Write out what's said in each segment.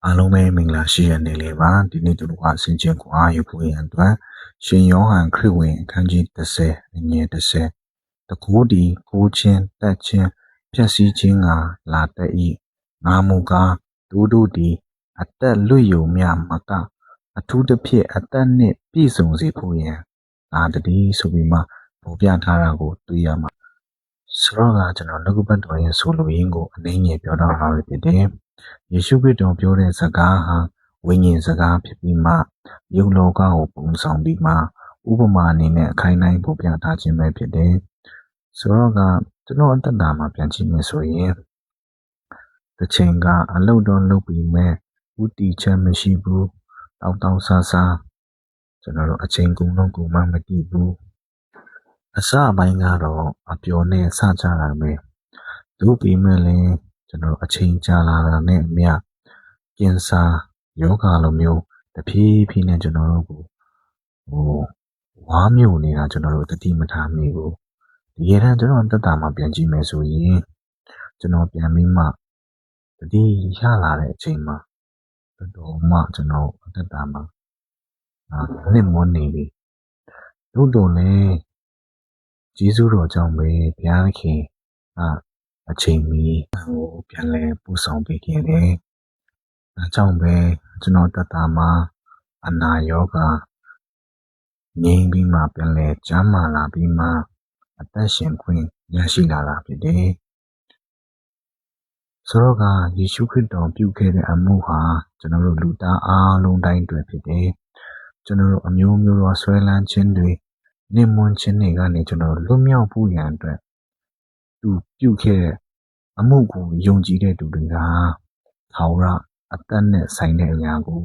အားလုံးပဲမင်္ဂလာရှိရနေလေပါဒီနေ့တို့ကဆင်ခြင်ခွာယူဖို့ရန်အတွက်ရှင်ယောဟန်ခရစ်ဝင်အခန်းကြီး30အငယ်30တကူဒီကိုချင်းတက်ချင်းဖြည့်စည်းခြင်းကလာတတ်၏ငါမူကားတို့သည်အသက်လွတ်ယုံမြမကအထူးသဖြင့်အသက်နှင့်ပြည့်စုံစေဖို့ရန်ငါတည်းဆိုပြီးမှပေါ်ပြထားတာကိုတွေ့ရမှာဆိုတော့ကကျွန်တော်နှုတ်ပတ်တော်ရဲ့ဆိုလိုရင်းကိုအနည်းငယ်ပြောတော့လာရဖြစ်တယ်ယေရှုခရစ်တော်ပြောတဲ့စကားဟာဝိညာဉ်စကားဖြစ်ပြီးမှယုံလောကကိုပုံဆောင်ပြီးမှဥပမာအနေနဲ့အခိုင်အနိုင်ပေါ်ပြထားခြင်းပဲဖြစ်တယ်ဆိုတော့ကကျွန်တော်အတ္တတာမှာပြန်ကြည့်မယ်ဆိုရင်တစ်ချိန်ကအလုတ်တော့လုပ်ပြီးမဲ့ဥတီချက်မရှိဘူးတောက်ဆာကျွန်တော်တို့အချိန်ကုန်တော့ကုန်မှမတည်ဘူးအစပိုင်းကတော့အပျော်နဲ့စကြတာပဲတို့ပြီးမဲ့လည်းကျွန်တော်အချိန်ကြာလာတာနဲ့အမျှကင်ဆာယောဂါလိုမျိုးတဖြည်းဖြည်းနဲ့ကျွန်တော်တို့ကိုဝါမျိုးနေတာကျွန်တော်တို့တတိမထားမိဘူးဒီရန်ကျွန်တော်တက်တာမှပြန်ကြည့်မယ်ဆိုရင်ကျွန်တော်ပြန်ပြီးမှတတိရလာတဲ့အချိန်မှာတော်မှကျွန်တော်တက်တာမှာနှစ်မွန်းနေပြီတို့တော့လေကျေးဇူးတော်ကြောင့်ပဲဘုရားခင်အချိန်မီဟိုပြန်လဲပူဆောင်ပေးခဲ့တယ်။ဒါကြောင့်ပဲကျွန်တော်တက်တာမှာအနာရောဂါငြိမ်းပြီးမှပြန်လဲကျန်းမာလာပြီးမှအသက်ရှင်ခွင့်ရရှိလာတာဖြစ်တယ်။ဆိုတော့ကယေရှုခရစ်တော်ပြုခဲ့တဲ့အမှုဟာကျွန်တော်တို့လူသားအားလုံးတိုင်းအတွက်ဖြစ်တယ်။ကျွန်တော်တို့အမျိုးမျိုးသောဆွဲလန်းခြင်းတွေနှိမ်မွန်းခြင်းတွေကနေကျွန်တော်လွတ်မြောက်ဖို့ရန်အတွက်သူပြုခဲ့တဲ့အမှုကိုယုံကြည်တဲ့သူတွေကထာဝရအသက်နဲ့ဆိုင်တဲ့အရာကို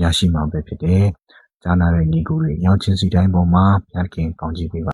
ရရှိမှာပဲဖြစ်တယ်။ကြားနာတဲ့ညီကိုတွေရောက်ချင်းစီတိုင်းပေါ်မှာဘုရားခင်ကောင်းချီးပေးပါ